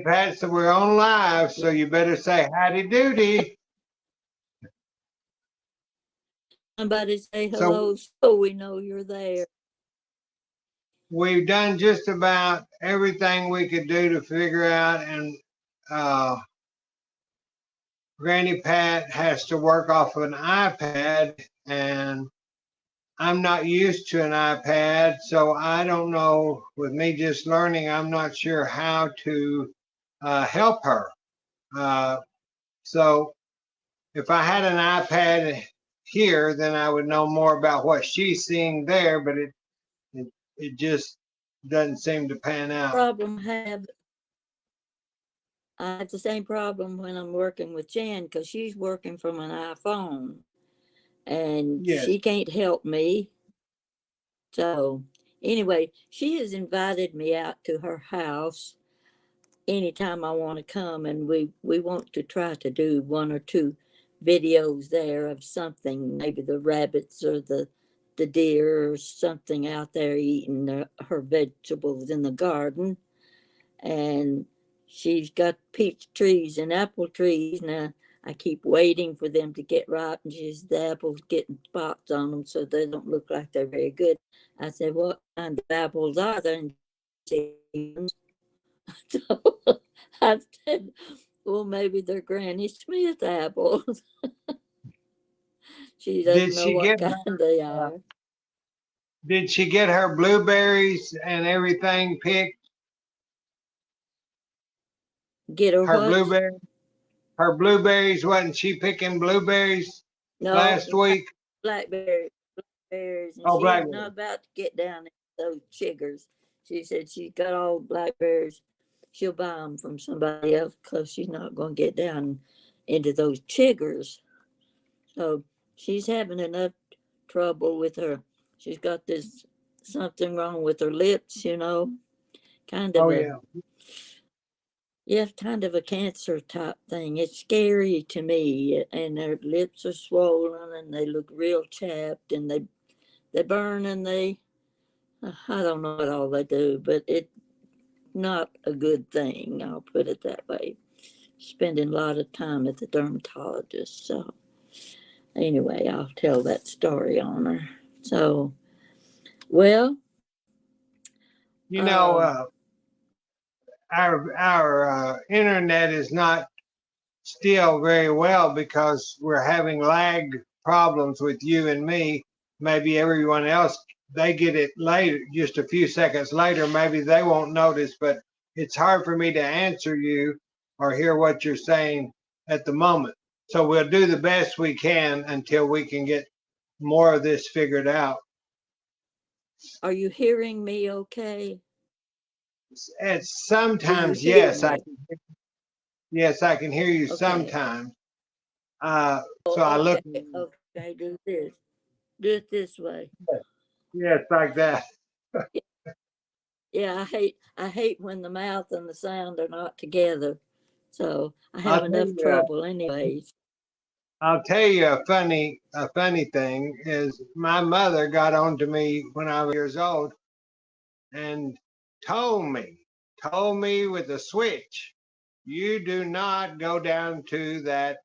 Granny Pat, so we're on live, so you better say howdy doody. Somebody say So hello so we know you're there. we've done just about everything we could do to figure out, and Granny Pat has to work off of an iPad, and I'm not used to an iPad, so I don't know. With me just learning, I'm not sure how to help her. So if I had an iPad here, then I would know more about what she's seeing there, but it just doesn't seem to pan out. I have the same problem when I'm working with Jan because she's working from an iPhone and Yes. she can't help me. So anyway, she has invited me out to her house anytime I want to come, and we want to try to do one or two videos there of something, maybe the rabbits or the deer or something out there eating her vegetables in the garden. And she's got peach trees and apple trees. Now I keep waiting for them to get ripe, and the apples getting spots on them, so they don't look like they're very good. I said, "What kind of apples are there?" And she so I said, "Well, maybe they're Granny Smith apples." She doesn't know what kind they are. Did she get her blueberries and everything picked? Get her what? Blueberries. Her blueberries, wasn't she picking blueberries last week? Blackberries. And she's not about to get down into those chiggers. She said she's got all blackberries. She'll buy them from somebody else because she's not going to get down into those chiggers. So she's having enough trouble with her. She's got this something wrong with her lips, kind of kind of a cancer type thing. It's scary to me, and her lips are swollen and they look real chapped, and they burn, and I don't know what all they do, but it's not a good thing. I'll put it that way. Spending a lot of time at the dermatologist. So anyway, I'll tell that story on her. So, well, our internet is not still very well because we're having lag problems with you and me. Maybe everyone else, they get it later, just a few seconds later. Maybe they won't notice, but it's hard for me to answer you or hear what you're saying at the moment. So we'll do the best we can until we can get more of this figured out. Are you hearing me okay? It's sometimes, yes, yes, I can hear you sometimes. So I look. Okay, do this. Do it this way. Yes, like that. Yeah, I hate when the mouth and the sound are not together. So I have enough trouble anyways. I'll tell you a funny thing is my mother got on to me when I was years old and told me with a switch, you do not go down to that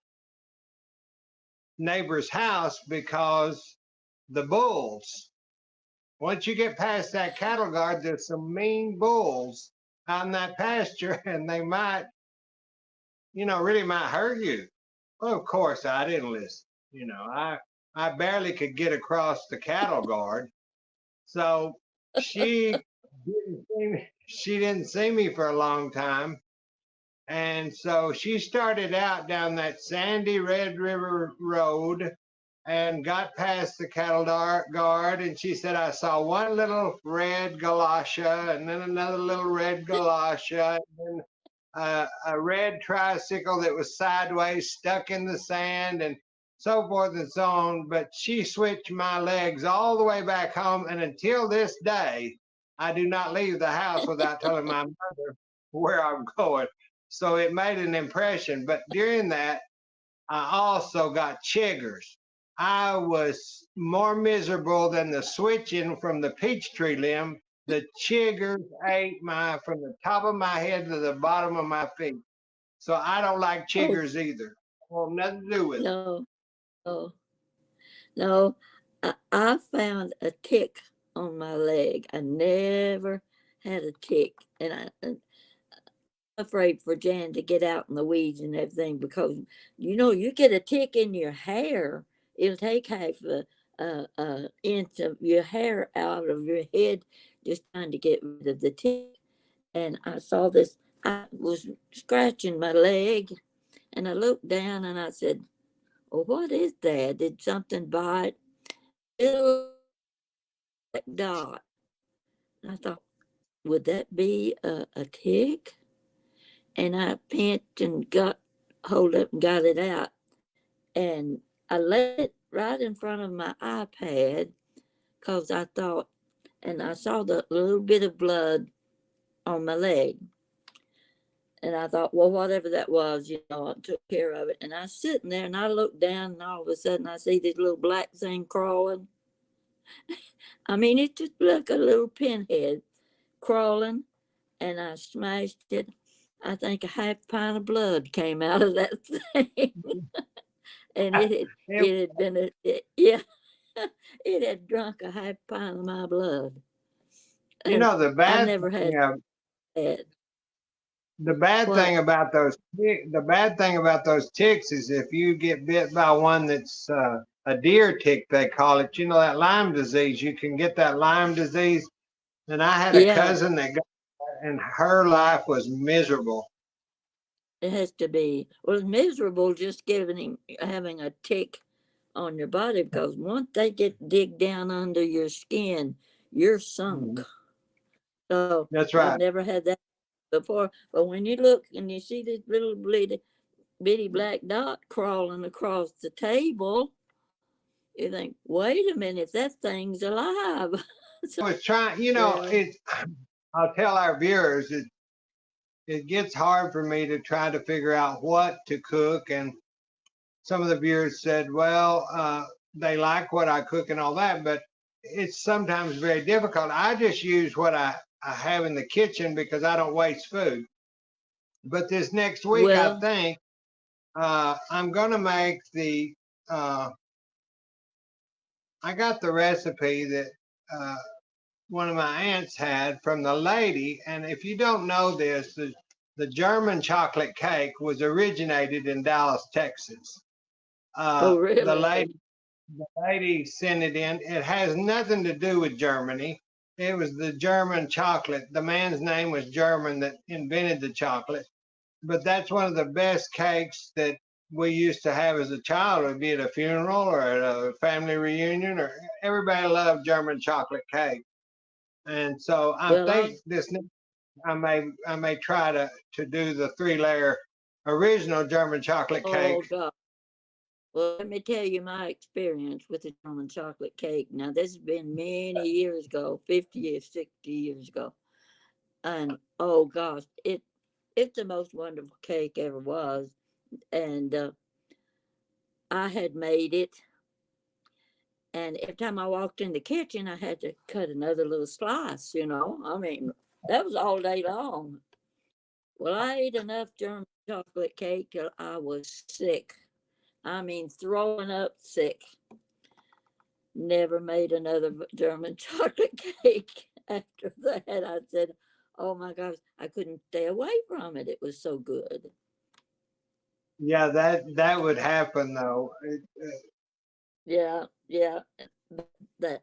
neighbor's house because the bulls. Once you get past that cattle guard, there's some mean bulls out in that pasture, and they might, really might hurt you. Well, of course, I didn't listen. I barely could get across the cattle guard. So she didn't see me for a long time. And so she started out down that sandy Red River Road and got past the cattle guard, and she said, I saw one little red galosha, and then another little red galosha, and then a red tricycle that was sideways stuck in the sand, and so forth and so on. But she switched my legs all the way back home, and until this day, I do not leave the house without telling my mother where I'm going. So it made an impression. But during that, I also got chiggers. I was more miserable than the switching from the peach tree limb the chiggers ate my from the top of my head to the bottom of my feet. So I don't like Oh, chiggers either. I want nothing to do with them. no, no, no. I found a tick on my leg. I never had a tick, and I'm afraid for Jan to get out in the weeds and everything because you get a tick in your hair. It'll take half a inch of your hair out of your head just trying to get rid of the tick. And I saw this. I was scratching my leg, and I looked down and I said, "Well, what is that? Did something bite?" Little dot. I thought, would that be a tick? And I pinched and got hold up and got it out. And I laid it right in front of my iPad because I thought, and I saw the little bit of blood on my leg. And I thought, well, whatever that was, I took care of it. And I was sitting there and I looked down and all of a sudden I see this little black thing crawling. I mean, it just like a little pinhead crawling, and I smashed it. I think a half pint of blood came out of that thing, and It- it had been yeah, it had drunk a half pint of my blood, you and know I never had that. the bad What? thing about those ticks is if you get bit by one that's a deer tick, they call it. You know that Lyme disease. You can get that Lyme disease. And I had a Yeah, cousin that got that, and her life was miserable. it has to be. Well, it's miserable just having a tick on your body because once they dig down under your skin, you're sunk. Mhm. So That's I've right. never had that before. But when you look and you see this little bitty black dot crawling across the table, you think, wait a minute, that thing's alive. I was trying, Well, I'll tell our viewers it gets hard for me to try to figure out what to cook. And some of the viewers said, well, they like what I cook and all that, but it's sometimes very difficult. I just use what I have in the kitchen because I don't waste food. But this next week, I well, think I'm going to make uh, I got the recipe that uh, one of my aunts had from the lady. And if you don't know this, the German chocolate cake was originated in Dallas, Texas. oh, The really? lady sent it in. It has nothing to do with Germany. It was the German chocolate. The man's name was German that invented the chocolate. But that's one of the best cakes that we used to have as a child. It would be at a funeral or at a family reunion, or everybody loved German chocolate cake. And so I Well, think this I may try to do the 3 layer original German chocolate cake. oh, God. Well, let me tell you my experience with the German chocolate cake. Now, this has been many years ago, 50 or 60 years ago. And oh gosh, it's the most wonderful cake ever was. And I had made it, and every time I walked in the kitchen, I had to cut another little slice. I mean, that was all day long. Well, I ate enough German chocolate cake till I was sick. I mean, throwing up sick. Never made another German chocolate cake after that. I said, oh my gosh, I couldn't stay away from it. It was so good. Yeah, that would happen though. Yeah, yeah. That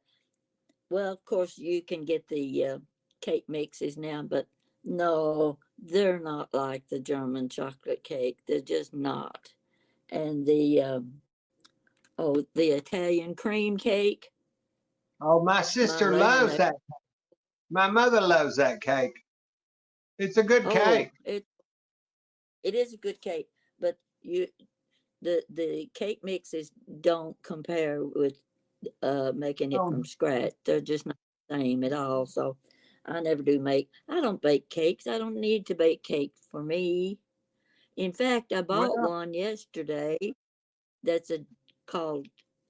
Well, of course, you can get the cake mixes now, but no, they're not like the German chocolate cake. They're just not. And the Italian cream cake. Oh, my My sister loves land. that. My mother loves that cake. It's a good Oh, cake. it is a good cake, but the cake mixes don't compare with making it Oh, from scratch. They're just not the same at all. So I don't bake cakes. I don't need to bake cakes for me. In fact, I bought well, one yesterday that's called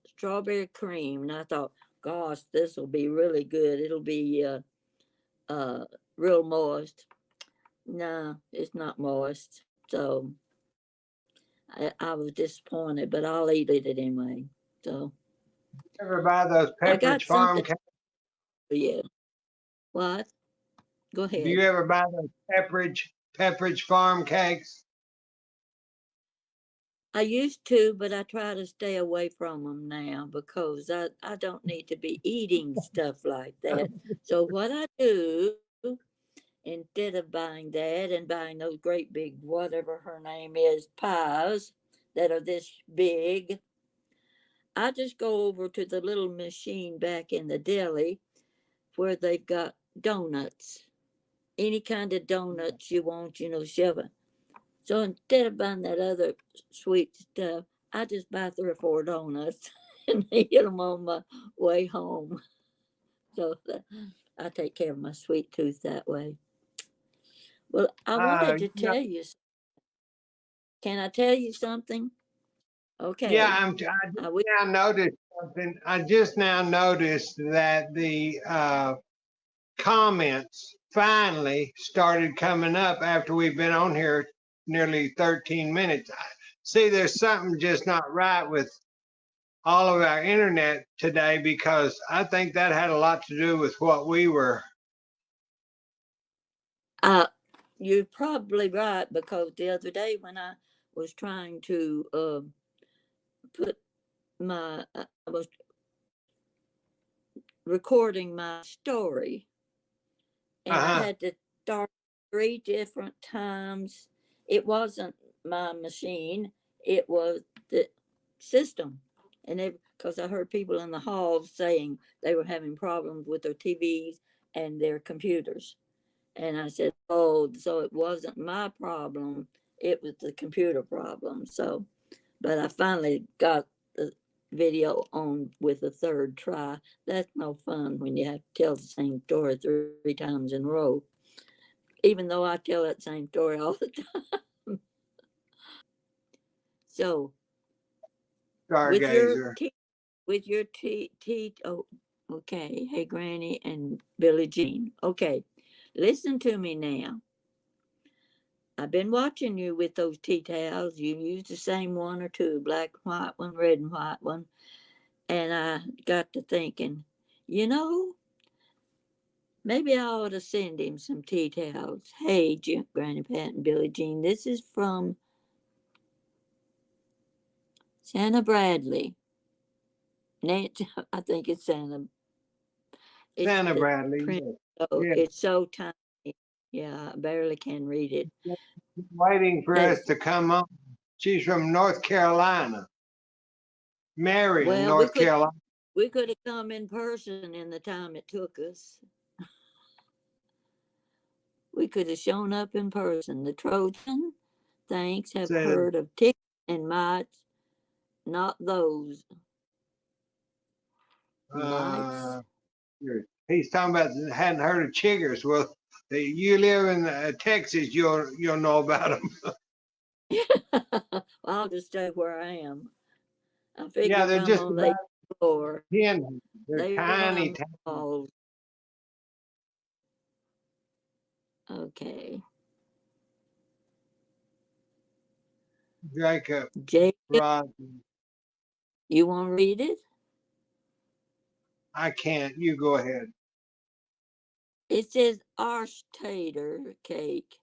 strawberry cream. And I thought, gosh, this will be really good. It'll be uh, real moist. No, it's not moist. So I was disappointed, but I'll eat it anyway. So Ever buy those I got Pepperidge something Farm cakes? for you. What? Go Do you ahead. ever buy those Pepperidge Farm cakes? I used to, but I try to stay away from them now because I don't need to be eating stuff like that. So what I do, instead of buying that and buying those great big, whatever her name is, pies that are this big, I just go over to the little machine back in the deli where they've got donuts. Any kind of donuts you want, shove it. So instead of buying that other sweet stuff, I just buy 3 or 4 donuts and eat them on my way home. So I take care of my sweet tooth that way. Well, I wanted to You know, tell you. Can I tell you something? yeah, Okay. I just I wish. now noticed something. I just now noticed that the comments finally started coming up after we've been on here nearly 13 minutes. See, there's something just not right with all of our internet today because I think that had a lot to do with what we were. Uh, you're probably right because the other day when I was trying to put I was recording my story and I Uh had to start 3 different times. It wasn't my machine, it was the system. And because I heard people in the halls saying they were having problems with their TVs and their computers. And I said, oh, so it wasn't my problem, it was the computer problem. So, but I finally got the video on with a third try. That's no fun when you have to tell the same story 3 times in a row, even though I tell that same story all the time. So, with your Stargazer. with your oh, okay. Hey, Granny and Billie Jean. Okay, listen to me now. I've been watching you with those tea towels. You use the same one or two, black and white one, red and white one. And I got to thinking, you know, maybe I ought to send him some tea towels. Hey, Granny Pat and Billie Jean, this is from Santa Bradley. Nancy, I think it's Santa. It's Santa the Bradley. print. Yes. Oh, Yes. it's so tiny. Yeah, I barely can read it. Waiting for us Says, to come on. She's from North Carolina, Marion, well, North Carolina. we could have come in person in the time it took us. We could have shown up in person. The Trojan, thanks, have Said, heard of ticks and mites, not those mites. uh, he's talking about hadn't heard of chiggers. Well, you live in Texas, you'll know about them. I'll just stay where I am. I figure Yeah, if they're I'm just on the about floor, 10. They're they tiny, run tiny. walls. Okay. Jacob Jacob, Rod. you want to read it? I can't. You go ahead. It says arse tater cake.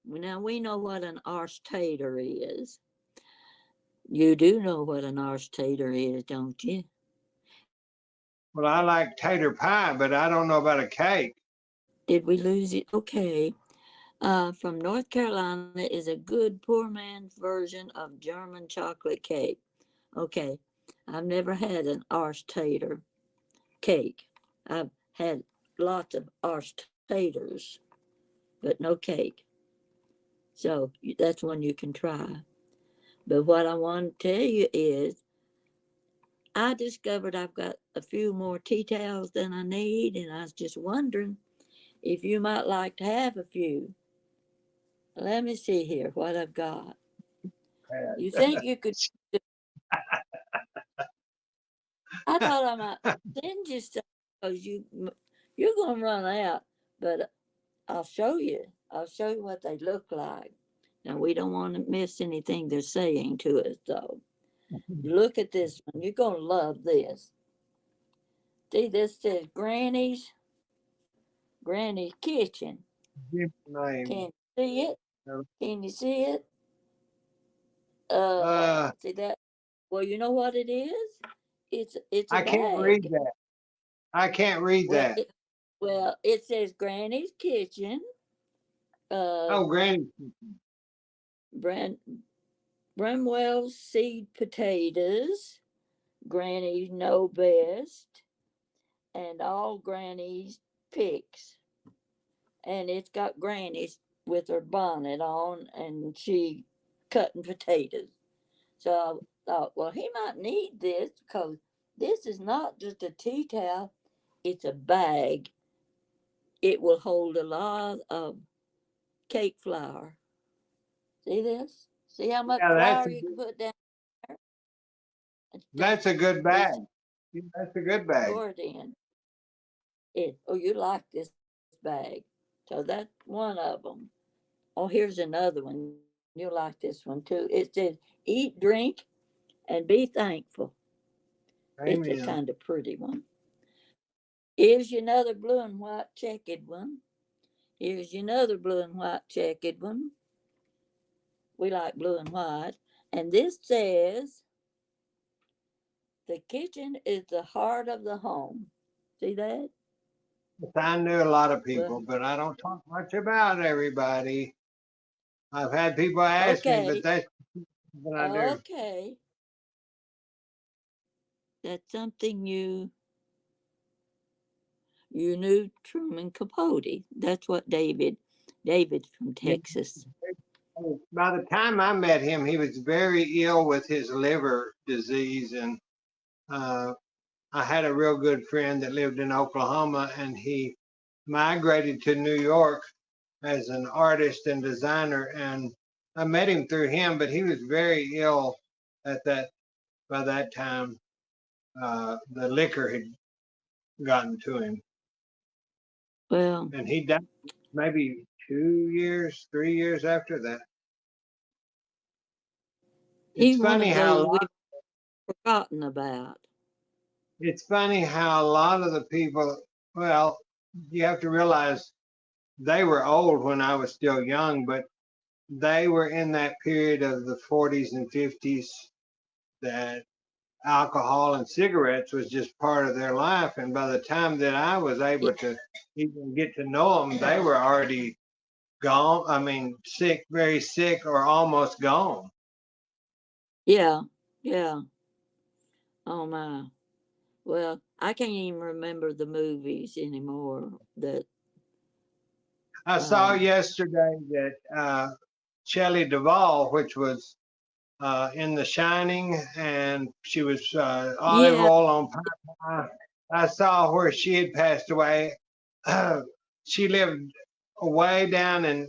Now we know what an arse tater is. You do know what an arse tater is, don't you? Well, I like tater pie, but I don't know about a cake. Did we lose it? Okay. From North Carolina is a good poor man's version of German chocolate cake. Okay. I've never had an arse tater cake. I've had lots of arse taters, but no cake. So that's one you can try. But what I want to tell you is I discovered I've got a few more tea towels than I need, and I was just wondering if you might like to have a few. Let me see here what I've got. You think you could? I thought I might send you stuff because you're gonna run out. but I'll show you. I'll show you what they look like. Now we don't want to miss anything they're saying to us, though. Look at this one. You're gonna love this. See, this says Granny's kitchen. Give the name. Can you see it? Uh, Can you see it? uh, See that? Well, you know what it is? It's a I can't read bag. that. I can't read Well, that. it says Granny's kitchen. Oh, Um, Granny. Brand Brimwell seed potatoes. Granny's know best, and all Granny's picks. And it's got Granny's with her bonnet on, and she cutting potatoes. So I thought, well, he might need this because this is not just a tea towel; it's a bag. It will hold a lot of cake flour. See this? See how much Yeah, flour you can put down there? that's a good bag. It's Yeah, that's a good bag. stored in. Oh, you like this bag. So that's one of them. Oh, here's another one. You'll like this one too. It says, eat, drink, and be thankful. It's a Amen. kind of pretty one. Here's another blue and white checkered one. Here's another blue and white checkered one. We like blue and white. And this says, the kitchen is the heart of the home. See that? I knew a lot of Well, people, but I don't talk much about everybody. I've had people ask me, but okay. that's what I do. Okay. That's something you knew Truman Capote. That's what David's from Yeah. Texas. By the time I met him, he was very ill with his liver disease, and uh, I had a real good friend that lived in Oklahoma, and he migrated to New York as an artist and designer, and I met him through him, but he was very ill at that by that time. The liquor had gotten to him, Well, and he died maybe 2 years, 3 years after that. It's he's one funny of how those we've forgotten about. it's funny how a lot of the people, well, you have to realize they were old when I was still young, but they were in that period of the 40s and 50s that alcohol and cigarettes was just part of their life. And by the time that I was able to even get to know them, they were already gone. I mean, sick, very sick, or almost gone. Yeah, yeah. Oh my. Well, I can't even remember the movies anymore. That I saw um yesterday that Shelley Duvall, which was in The Shining, and she was olive yeah, oil on Popeye. I saw where she had passed away. She lived way down in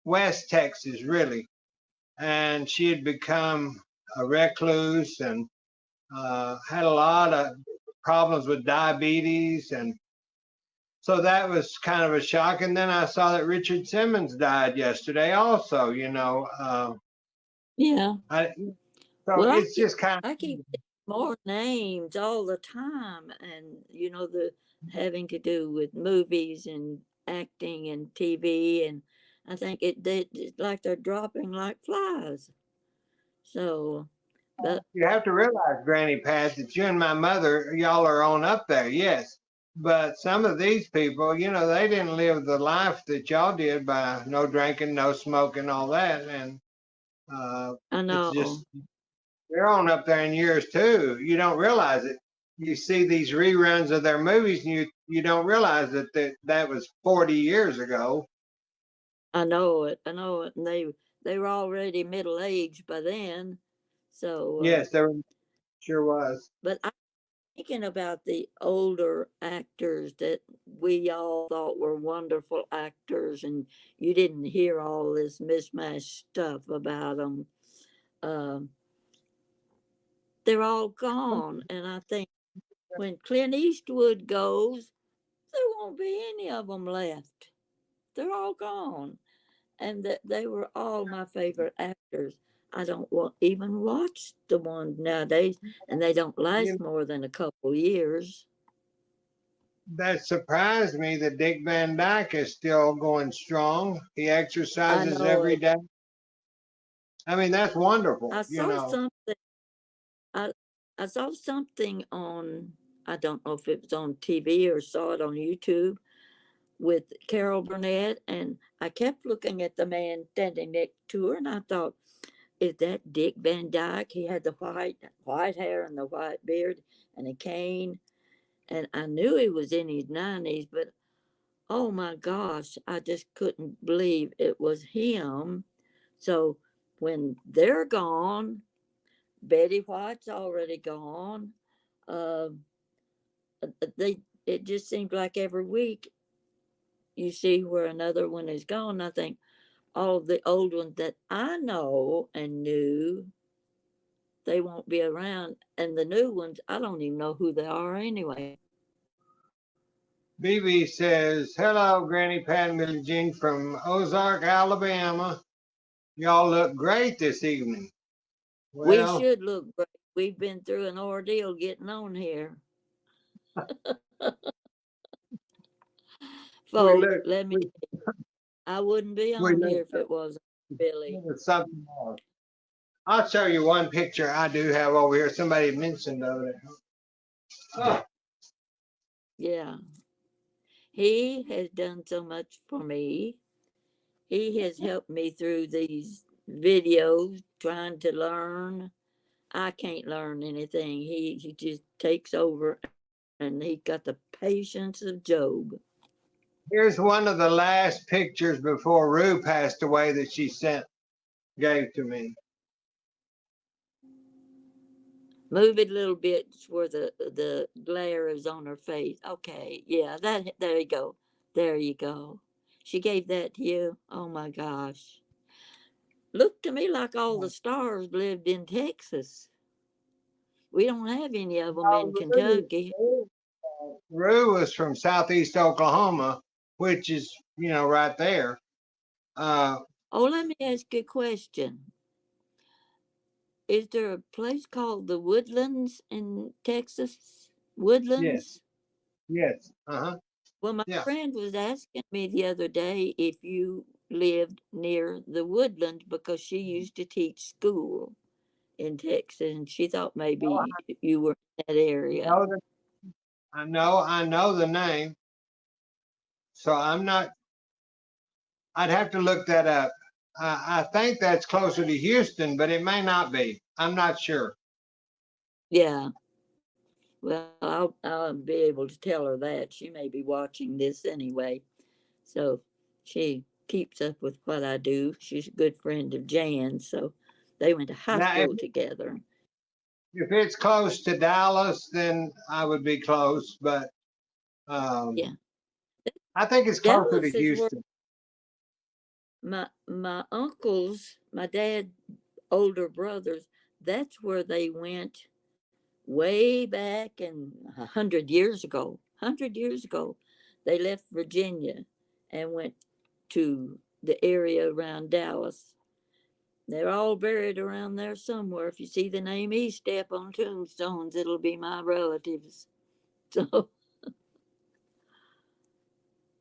West Texas, really, and she had become a recluse and had a lot of problems with diabetes, and so that was kind of a shock. And then I saw that Richard Simmons died yesterday, also. yeah. I, so Well, it's just kind I keep of, getting more names all the time, and the having to do with movies and acting and TV, and I think it's like they're dropping like flies. So, but you have to realize, Granny Pat, that you and my mother, y'all are on up there, yes. But some of these people, they didn't live the life that y'all did by no drinking, no smoking, all that. And I it's know, just, they're on up there in years too. You don't realize it. You see these reruns of their movies, and you don't realize that was 40 years ago. I know it, and they were already middle aged by then. So, Yes, there sure was. but I'm thinking about the older actors that we all thought were wonderful actors, and you didn't hear all this mismatched stuff about them. Um, they're all gone, and I think when Clint Eastwood goes, there won't be any of them left. They're all gone. And that they were all my favorite actors. I don't even watch the ones nowadays, and they don't You last more than a couple years. That surprised me that Dick Van Dyke is still going strong. He I exercises know every it. day. I mean, that's I wonderful, you saw know. something. I I saw something on. I don't know if it was on TV or saw it on YouTube with Carol Burnett, and I kept looking at the man standing next to her, and I thought, "Is that Dick Van Dyke?" He had the white hair and the white beard and a cane, and I knew he was in his 90s, but oh my gosh, I just couldn't believe it was him. So when they're gone, Betty White's already gone. Uh, they it just seems like every week you see where another one is gone. I think all the old ones that I know and knew, they won't be around, and the new ones I don't even know who they are anyway. BB says, "Hello, Granny Pat and Billie Jean from Ozark, Alabama. Y'all look great this evening." We Well, should look great. We've been through an ordeal getting on here. we Folks, look, let me, we, I wouldn't be we on look, here if it wasn't Billy. something else. I'll show you one picture I do have over here. Somebody mentioned over there. Oh, Yeah. He has done so much for me. He has helped me through these videos trying to learn. I can't learn anything. He just takes over, and he got the patience of Job. here's one of the last pictures before Rue passed away that she gave to me. Move it a little bit where the glare is on her face. Okay, yeah, that there you go. There you go. She gave that to you. Oh my gosh. Looked to me like all the stars lived in Texas. We don't have any of them in Kentucky. Rue was from southeast Oklahoma, which is, right there. Uh, Oh, let me ask you a question. Is there a place called the Woodlands in Texas? yes, Woodlands? yes, uh-huh, Well, my yeah. friend was asking me the other day if you lived near the Woodlands because she used to teach school in Texas and she thought Oh, maybe you were in that area. know the, I know the name, so I'm not. I'd have to look that up. I think that's closer to Houston, but it may not be. I'm not sure. Yeah. Well, I'll be able to tell her that. She may be watching this anyway. So she keeps up with what I do. She's a good friend of Jan's. So they went to high Now, school together. if it's close to Dallas, then I would be close, but Yeah. I think it's closer to Dallas is where Houston. my uncles, my dad, older brothers, that's where they went way back in 100 years ago. 100 years ago, they left Virginia and went to the area around Dallas. They're all buried around there somewhere. If you see the name East Step on tombstones, it'll be my relatives. So,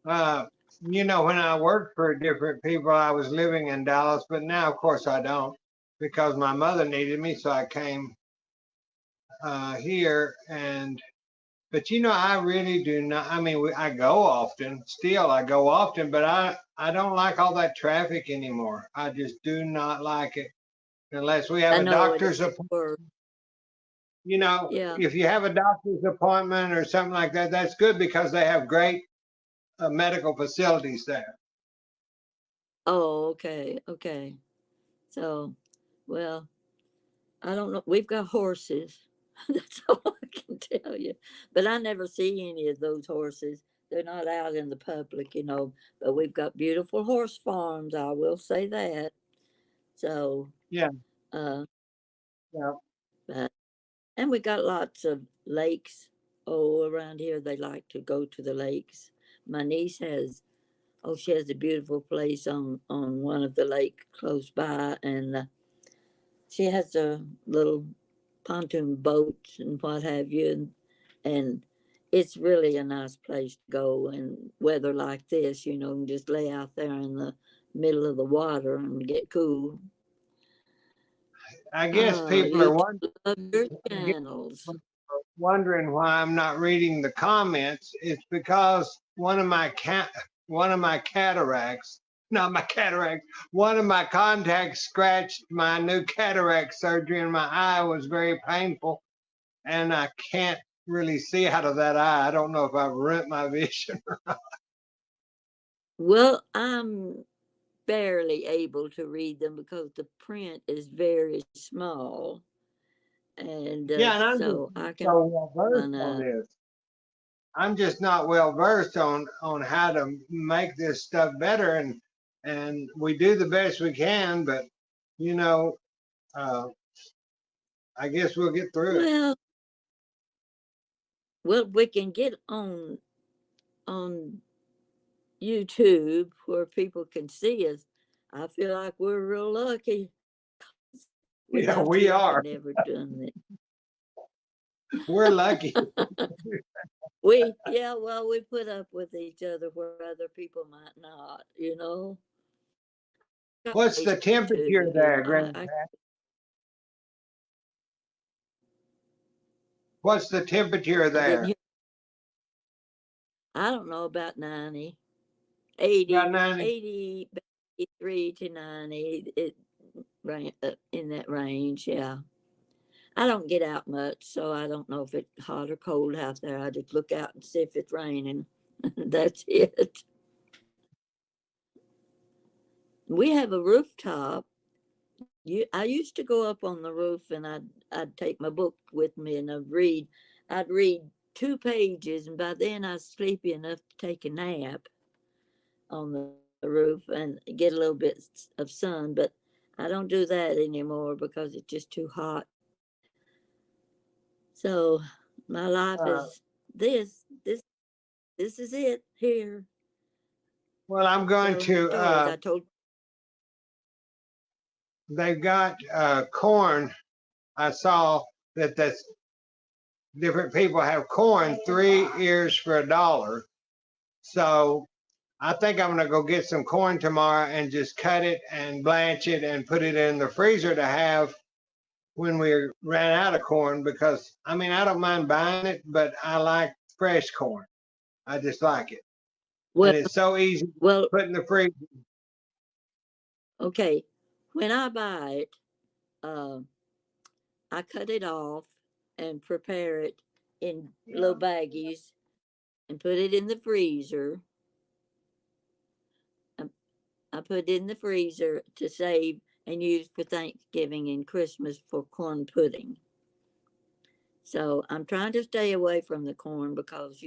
Uh, when I worked for different people, I was living in Dallas, but now, of course, I don't because my mother needed me, so I came here. But I really do not. I mean, I go often. Still, I go often, but I don't like all that traffic anymore. I just do not like it unless we have I a know it doctor's is appointment. worse. Yeah. If you have a doctor's appointment or something like that, that's good because they have great medical facilities there. Oh, okay. Okay. So, well, I don't know. We've got horses. That's all I can tell you. But I never see any of those horses. They're not out in the public. But we've got beautiful horse farms. I will say that. So, Yeah, uh, yeah. but, and we got lots of lakes. Oh, around here they like to go to the lakes. My niece has, oh, she has a beautiful place on one of the lake close by, and she has a little pontoon boats and what have you, and it's really a nice place to go in weather like this. You know, and just lay out there in the middle of the water and get cool. I guess people are You wondering, love your channels. wondering why I'm not reading the comments. It's because one of my cataracts, not my cataract, one of my contacts scratched my new cataract surgery, and my eye was very painful, and I can't really see out of that eye. I don't know if I've ruined my vision. Well, I'm barely able to read them because the print is very small, and Yeah, and I'm just so not I can so well versed run on out. this. I'm just not well versed on how to make this stuff better, and we do the best we can, but you know, uh, I guess we'll get through it. Well, we can get on YouTube where people can see us. I feel like we're real lucky. Yeah, Without we you, I could are. never done it. We're lucky. Yeah, well, we put up with each other where other people might not. Got What's the patience temperature too. there, Grandpa? What's the temperature I didn't there? hear. I don't know about 90, About 80, 90. 80, 83 to 90. It ran in that range. Yeah. I don't get out much, so I don't know if it's hot or cold out there. I just look out and see if it's raining. That's it. We have a rooftop. I used to go up on the roof and I'd take my book with me and I'd read. I'd read 2 pages, and by then I was sleepy enough to take a nap on the roof and get a little bit of sun. But I don't do that anymore because it's just too hot. So my life Uh, is this. This is it here. well, I'm going Telling to. stories. I told. They've got corn. I saw that that's different people have corn 3 ears for $1. So I think I'm gonna go get some corn tomorrow and just cut it and blanch it and put it in the freezer to have when we ran out of corn, because I mean I don't mind buying it, but I like fresh corn. I just like it. Well, And it's so easy to well, put in the freezer. okay. When I buy it, uh, I cut it off and prepare it in little baggies and put it in the freezer. I, I put it in the freezer to save and use for Thanksgiving and Christmas for corn pudding. So I'm trying to stay away from the corn because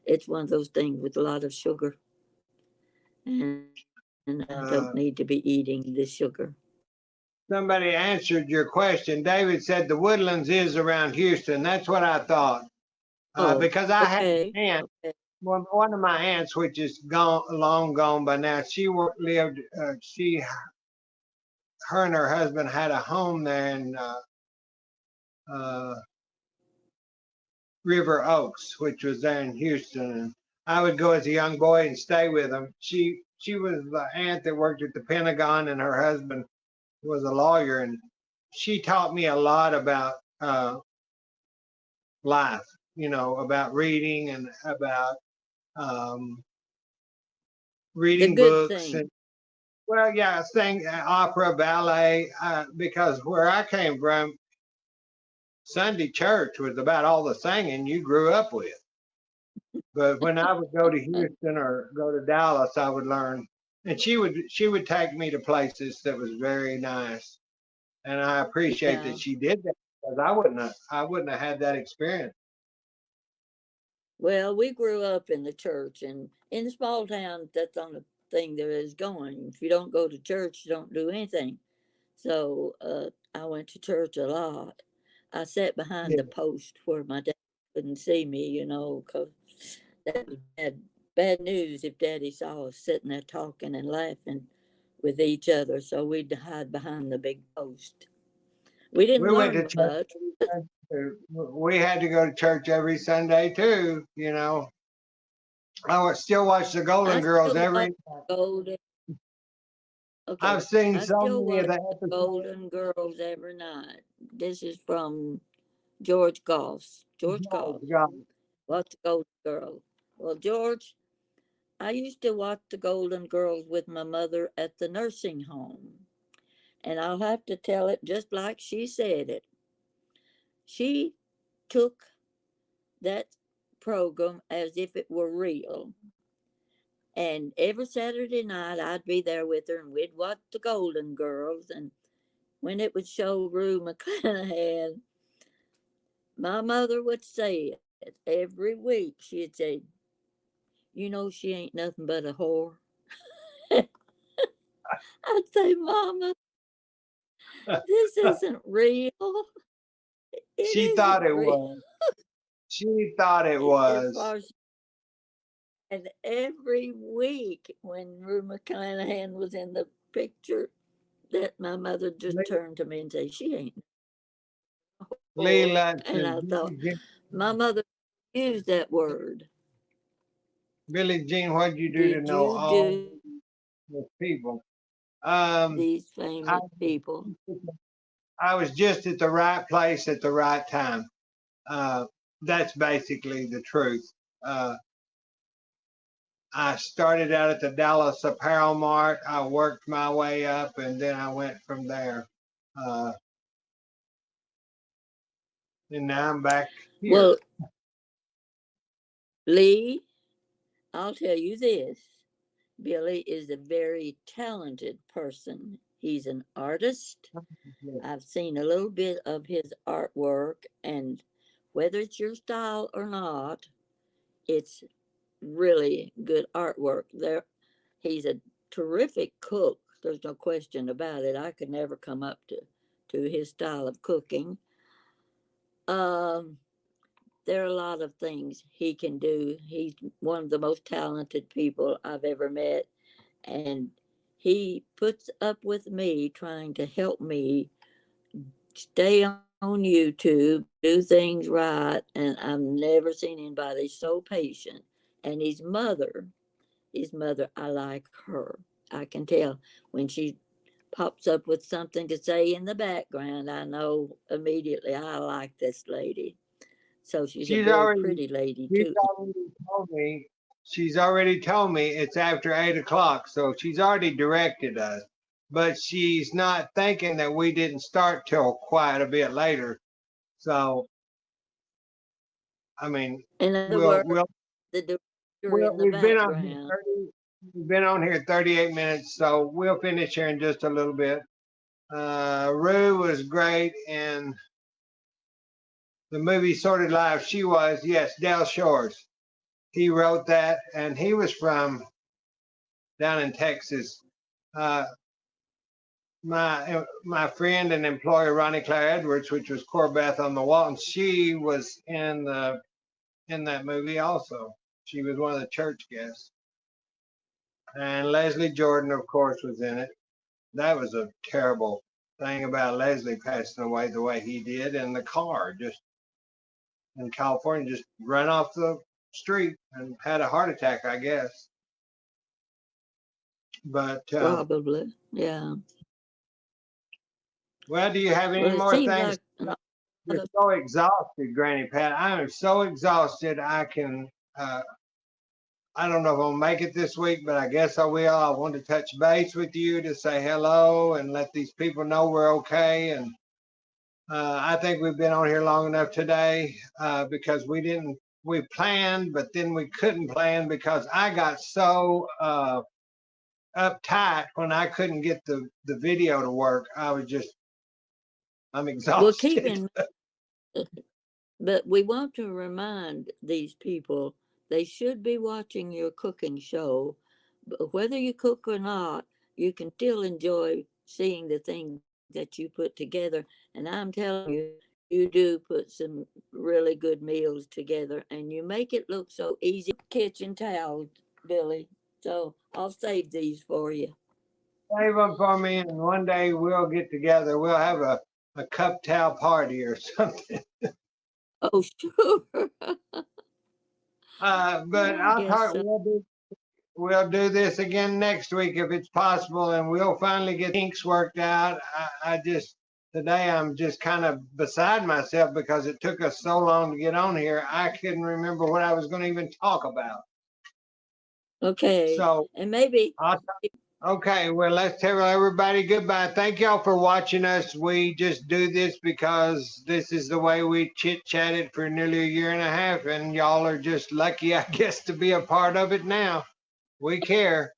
it's one of those things with a lot of sugar, and I don't need to be Uh, eating the sugar. Somebody answered your question. David said the Woodlands is around Houston. That's what I thought. Oh, Because I had an okay, aunt, okay. one of my aunts, which is gone, long gone by now. Lived. Her and her husband had a home there in uh, River Oaks, which was there in Houston. And I would go as a young boy and stay with them. She was the aunt that worked at the Pentagon, and her husband was a lawyer, and she taught me a lot about life. About reading and about um, The reading good books thing. and well, yeah, sing opera, ballet. Because where I came from, Sunday church was about all the singing you grew up with. But when I would go to Houston or go to Dallas, I would learn. And she would take me to places that was very nice, and I appreciate that Yeah. she did that, because I wouldn't have had that experience. Well, we grew up in the church, and in a small town, that's the only thing there is going. If you don't go to church, you don't do anything. So I went to church a lot. I sat behind Yeah. the post where my dad. couldn't see me, because that was bad news if Daddy saw us sitting there talking and laughing with each other. So we'd hide behind the big post. We didn't We went to learn church much. every Sunday too. We had to go to church every Sunday too. I would still watch the Golden I Girls still watch every. Golden. Okay, I've seen I so still many of watch the the episodes. Golden Girls every night. This is from George Goss. George Oh Goss. God, Watch the Golden Girls. Well, George, I used to watch the Golden Girls with my mother at the nursing home. And I'll have to tell it just like she said it. She took that program as if it were real. And every Saturday night, I'd be there with her and we'd watch the Golden Girls. And when it would show Rue McClanahan, my mother would say it every week. She'd say, she ain't nothing but a whore. I'd say, Mama, this isn't real. It she isn't thought it real. was. She thought it As was. far as And every week when Rue McClanahan was in the picture, that my mother just turned to me and said, "She ain't poor." Leela And says, I thought, my mother used that word. Billie Jean, what'd you do to Did know you all do these people? Um, these I, famous people? I was just at the right place at the right time. Uh, that's basically the truth. Uh, I started out at the Dallas Apparel Mart. I worked my way up, and then I went from there. Uh, and now I'm back here. Well, Lee, I'll tell you this. Billy is a very talented person. He's an artist. I've seen a little bit of his artwork, and whether it's your style or not, it's really good artwork. He's a terrific cook. There's no question about it. I could never come up to his style of cooking. Um, there are a lot of things he can do. He's one of the most talented people I've ever met, and he puts up with me trying to help me stay on YouTube, do things right, and I've never seen anybody so patient. And his mother, I like her. I can tell when she pops up with something to say in the background, I know immediately I like this lady. So she's a She's very already pretty lady she's too. already told me she's already told me it's after 8 o'clock, so she's already directed us. But she's not thinking that we didn't start till quite a bit later. So I mean, In other we'll words, we'll, the director we'll in the we've been on here background. 30. We've been on here 38 minutes, so we'll finish here in just a little bit. Rue was great in the movie Sorted Life. She was, yes, Del Shores. He wrote that, and he was from down in Texas. Uh, my friend and employer Ronnie Claire Edwards, which was Corbeth on the Walton, she was in that movie also. She was one of the church guests, and Leslie Jordan, of course, was in it. That was a terrible thing about Leslie passing away the way he did in the car, just in California, just ran off the street and had a heart attack, I guess. But Probably, yeah. well, do you have any Well, it more seems things? like a lot You're of so exhausted, Granny Pat. I am so exhausted. I can. I don't know if I'll make it this week, but I guess I will. I want to touch base with you to say hello and let these people know we're okay. And I think we've been on here long enough today because we planned, but then we couldn't plan because I got so uptight when I couldn't get the video to work. I'm well, keep exhausted. in But we want to remind these people they should be watching your cooking show. But whether you cook or not, you can still enjoy seeing the things that you put together. And I'm telling you, You do put some really good meals together, and you make it look so easy. Kitchen towel, Billy. So I'll save these for you. Save them for me, and one day we'll get together. We'll have a cup towel party or something. Oh, sure. But I I'll guess talk. so. We'll do this again next week if it's possible, and we'll finally get kinks worked out. I just today I'm just kind of beside myself because it took us so long to get on here. I couldn't remember what I was going to even talk about. Okay. So And maybe, I'll Okay, well, let's tell everybody goodbye. Thank y'all for watching us. We just do this because this is the way we chit chatted for nearly a year and a half, and y'all are just lucky, I guess, to be a part of it now. We care.